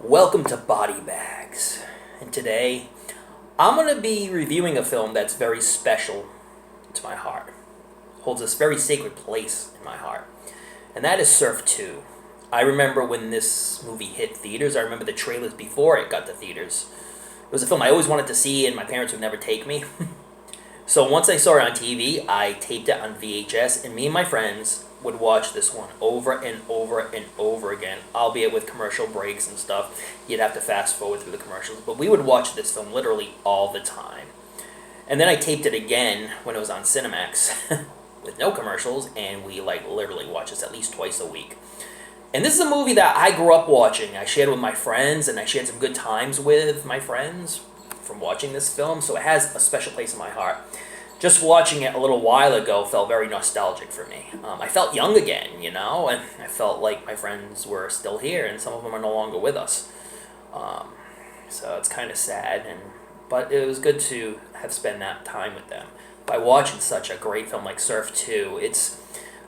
Welcome to Body Bags, and today I'm going to be reviewing a film that's very special to my heart, holds this very sacred place in my heart, and that is Surf 2. I remember when this movie hit theaters. I remember the trailers before it got to theaters. It was a film I always wanted to see, and my parents would never take me. So once I saw it on TV, I taped it on VHS, and me and my friends would watch this one over and over and over again, albeit with commercial breaks and stuff. You'd have to fast forward through the commercials, but we would watch this film literally all the time. And then I taped it again when it was on Cinemax with no commercials, and we literally watch this at least twice a week. And this is a movie that I grew up watching. I shared with my friends, and I shared some good times with my friends from watching this film, so it has a special place in my heart. Just watching it a little while ago felt very nostalgic for me. I felt young again, and I felt like my friends were still here, and some of them are no longer with us. So it's kind of sad, but it was good to have spent that time with them. By watching such a great film like Surf 2, it's,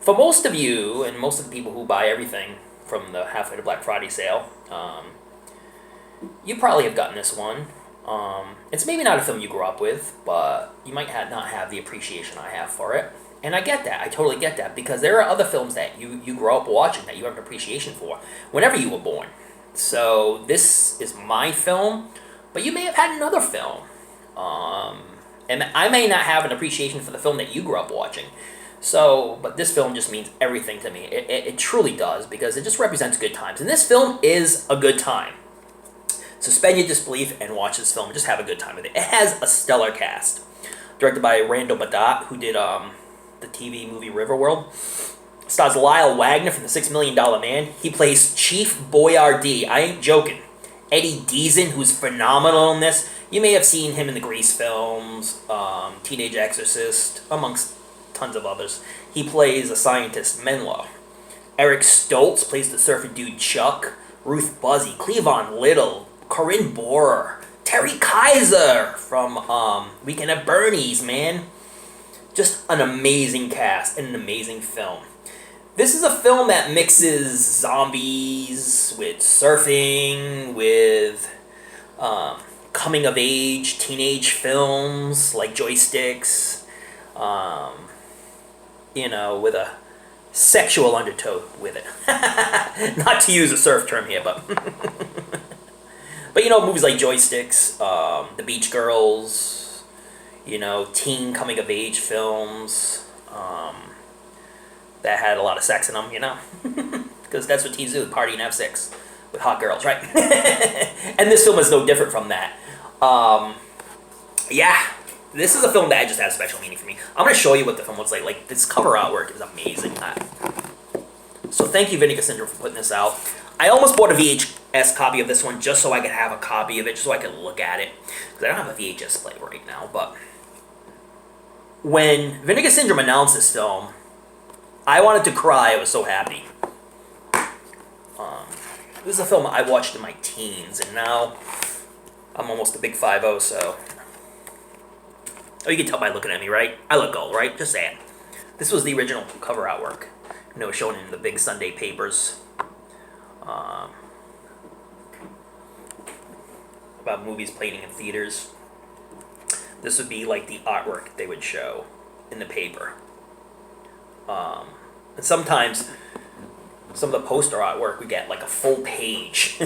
for most of you, and most of the people who buy everything from the halfway to Black Friday sale, you probably have gotten this one. It's maybe not a film you grew up with, but you might not have the appreciation I have for it. And I get that. I totally get that, because there are other films that you grow up watching that you have an appreciation for whenever you were born. So this is my film, but you may have had another film. And I may not have an appreciation for the film that you grew up watching. So, but this film just means everything to me. It truly does, because it just represents good times. And this film is a good time. Suspend your disbelief and watch this film. Just have a good time with it. It has a stellar cast. Directed by Randall Badat, who did the TV movie Riverworld. Stars Lyle Wagner from The $6 Million Man. He plays Chief Boyardee. I ain't joking. Eddie Deason, who's phenomenal in this. You may have seen him in the Grease films, Teenage Exorcist, amongst tons of others. He plays a scientist, Menlo. Eric Stoltz plays the surfer dude Chuck. Ruth Buzzy, Cleavon Little, Corinne Bohrer, Terry Kaiser from Weekend at Bernie's, man. Just an amazing cast and an amazing film. This is a film that mixes zombies with surfing, with coming-of-age teenage films like Joysticks, with a sexual undertow with it. Not to use a surf term here, but... But, movies like Joysticks, The Beach Girls, teen coming-of-age films that had a lot of sex in them, Because that's what teens do, party and have sex with hot girls, right? And this film is no different from that. This is a film that just has special meaning for me. I'm going to show you what the film looks like. Like, this cover artwork is amazing. So thank you, Vinegar Syndrome, for putting this out. I almost bought a VHS copy of this one just so I could have a copy of it, just so I could look at it. Because I don't have a VHS player right now, but... When Vinegar Syndrome announced this film, I wanted to cry. I was so happy. This is a film I watched in my teens, and now I'm almost a big 5-0, so... Oh, you can tell by looking at me, right? I look old, right? Just saying. This was the original cover artwork. Shown in the big Sunday papers. About movies playing in theaters. This would be like the artwork they would show in the paper. And sometimes some of the poster artwork would get like a full page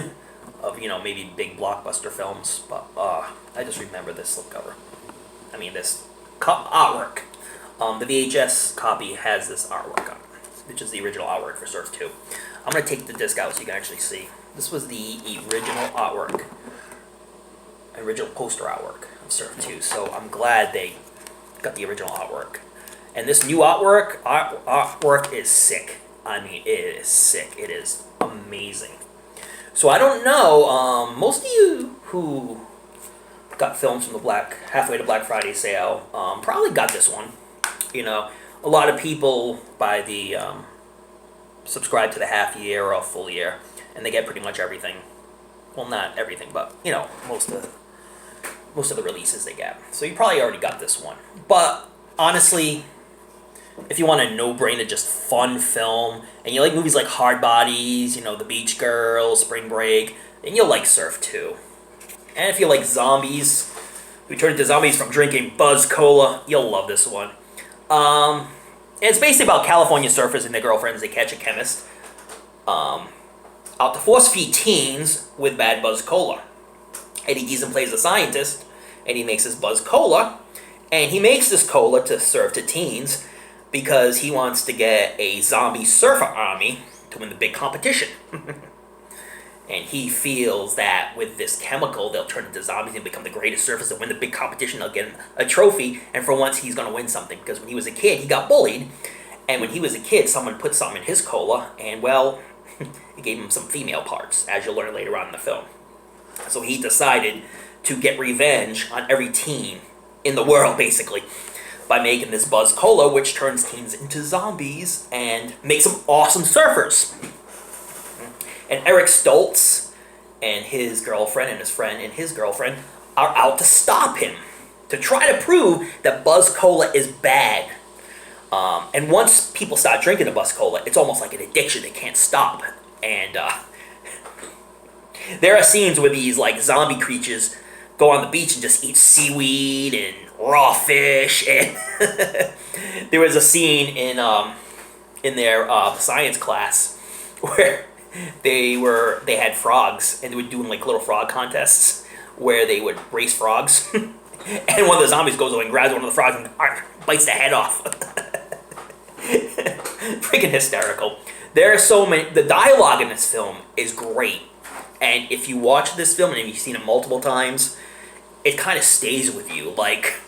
of, maybe big blockbuster films. But I just remember this slipcover. This artwork. The VHS copy has this artwork on it, which is the original artwork for Surf 2. I'm going to take the disc out so you can actually see. This was the original artwork. Original poster artwork of Surf 2. So I'm glad they got the original artwork. And this new artwork is sick. It is sick. It is amazing. So I don't know, most of you who got films from the halfway to Black Friday sale probably got this one. A lot of people buy the subscribe to the half year or a full year, and they get pretty much everything. Well, not everything, but most of the releases they get. So you probably already got this one. But honestly, if you want a no-brainer, just fun film, and you like movies like Hard Bodies, The Beach Girl, Spring Break, then you'll like Surf 2. And if you like zombies, who turn into zombies from drinking Buzz Cola, you'll love this one. And it's basically about California surfers and their girlfriends. They catch a chemist out to force feed teens with bad Buzz Cola. Eddie Giesen plays a scientist, and he makes this Buzz Cola, and he makes this cola to serve to teens because he wants to get a zombie surfer army to win the big competition. And he feels that with this chemical, they'll turn into zombies and become the greatest surfers and win the big competition. They'll get a trophy, and for once, he's going to win something. Because when he was a kid, he got bullied, and when he was a kid, someone put something in his cola, and well, it gave him some female parts, as you'll learn later on in the film. So he decided to get revenge on every teen in the world, basically, by making this Buzz Cola, which turns teens into zombies and makes them awesome surfers. And Eric Stoltz and his girlfriend and his friend and his girlfriend are out to stop him, to try to prove that Buzz Cola is bad. And once people start drinking the Buzz Cola, it's almost like an addiction. They can't stop. And there are scenes where these like zombie creatures go on the beach and just eat seaweed and raw fish. And there was a scene in their science class where they had frogs, and they were doing like little frog contests where they would race frogs. And one of the zombies goes over and grabs one of the frogs and bites the head off. Freaking hysterical. There are so many. The dialogue in this film is great, and if you watch this film and you've seen it multiple times, it kind of stays with you. Like,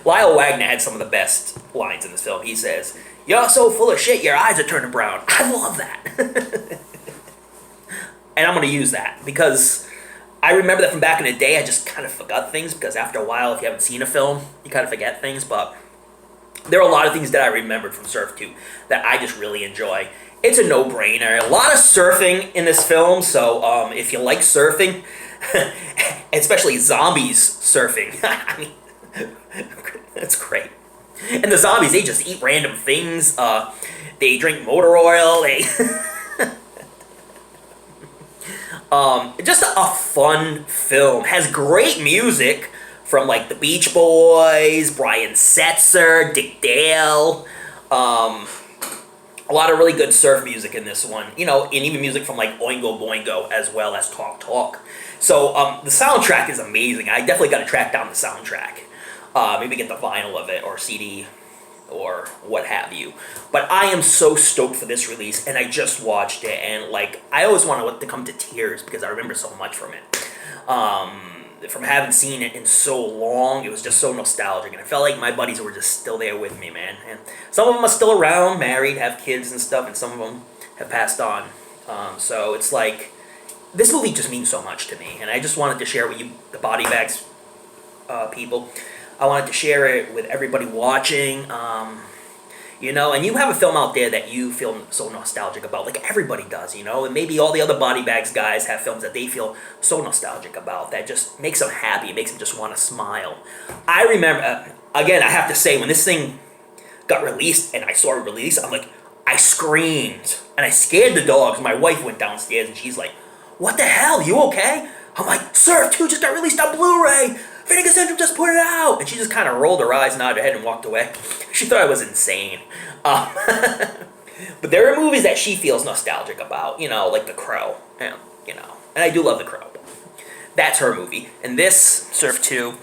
Lyle Wagner had some of the best lines in this film. He says, "You're so full of shit, your eyes are turning brown." I love that. And I'm going to use that because I remember that from back in the day. I just kind of forgot things because after a while, if you haven't seen a film, you kind of forget things. But there are a lot of things that I remembered from Surf 2 that I just really enjoy. It's a no-brainer. A lot of surfing in this film, so if you like surfing, especially zombies surfing, I mean, that's great. And the zombies, they just eat random things. They drink motor oil. They just a fun film. Has great music from like the Beach Boys, Brian Setzer, Dick Dale. A lot of really good surf music in this one. And even music from like Oingo Boingo as well as Talk Talk. So the soundtrack is amazing. I definitely got to track down the soundtrack. Maybe get the vinyl of it or CD or what have you. But I am so stoked for this release, and I just watched it, and like I always want to come to tears because I remember so much from it. From having seen it in so long, it was just so nostalgic, and I felt like my buddies were just still there with me, man. And some of them are still around, married, have kids and stuff, and some of them have passed on. So it's like, this movie just means so much to me, and I just wanted to share it with you, the Body Bags people. I wanted to share it with everybody watching, and you have a film out there that you feel so nostalgic about, like everybody does, and maybe all the other Body Bags guys have films that they feel so nostalgic about that just makes them happy, it makes them just want to smile. I remember, again, I have to say, when this thing got released and I saw it release, I'm like, I screamed, and I scared the dogs. My wife went downstairs and she's like, "What the hell, you okay?" I'm like, "Surf 2 just got released on Blu-ray! Vinegar Syndrome just put it out!" And she just kind of rolled her eyes, nodded her head, and walked away. She thought I was insane. But there are movies that she feels nostalgic about, like The Crow. And I do love The Crow. That's her movie. And this, Surf 2,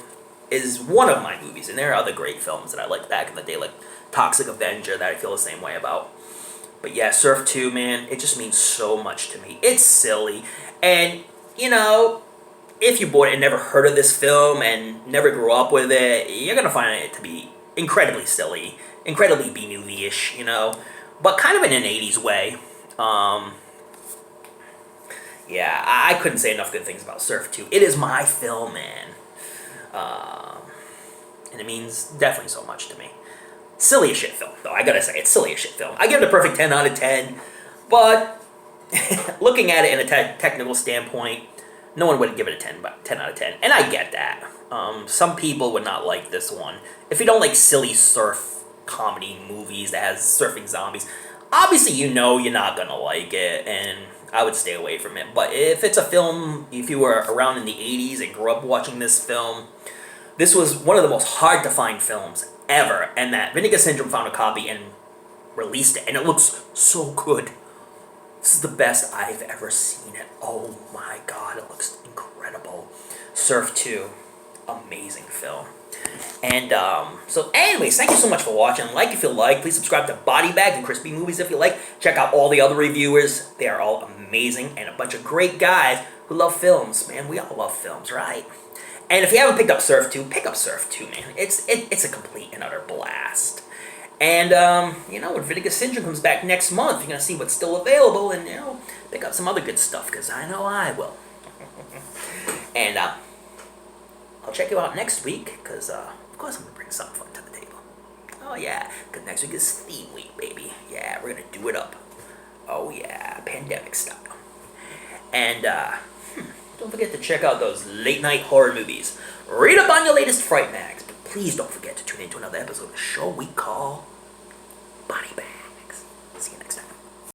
is one of my movies. And there are other great films that I liked back in the day, like Toxic Avenger, that I feel the same way about. But yeah, Surf 2, man, it just means so much to me. It's silly. And, if you bought it and never heard of this film and never grew up with it, you're going to find it to be incredibly silly, incredibly B-movie-ish, but kind of in an 80s way. Yeah, I couldn't say enough good things about Surf 2. It is my film, man. And it means definitely so much to me. Silly as shit film, though. I gotta say, it's silly as shit film. I give it a perfect 10 out of 10, but looking at it in a technical standpoint, no one would give it a 10 out of 10. And I get that. Some people would not like this one. If you don't like silly surf comedy movies that has surfing zombies, obviously you know you're not gonna like it, and I would stay away from it. But if it's a film, if you were around in the 80s and grew up watching this film, this was one of the most hard to find films ever, and that Vinegar Syndrome found a copy and released it, and it looks so good. This is the best I've ever seen it. Oh my god, it looks incredible. Surf 2, amazing film. And so anyways, thank you so much for watching. Like if you like. Please subscribe to Body Bags and ChrisB Movies if you like. Check out all the other reviewers. They are all amazing and a bunch of great guys who love films. Man, we all love films, right? And if you haven't picked up Surf 2, pick up Surf 2, man. It's a complete and utter blast. And, when Vinegar Syndrome comes back next month, you're going to see what's still available and, pick up some other good stuff, because I know I will. And, I'll check you out next week, because, of course I'm going to bring something fun to the table. Oh, yeah, because next week is theme week, baby. Yeah, we're going to do it up. Oh, yeah, pandemic style. And, don't forget to check out those late-night horror movies. Read up on your latest Fright Mags, but please don't forget to tune in to another episode of the show we call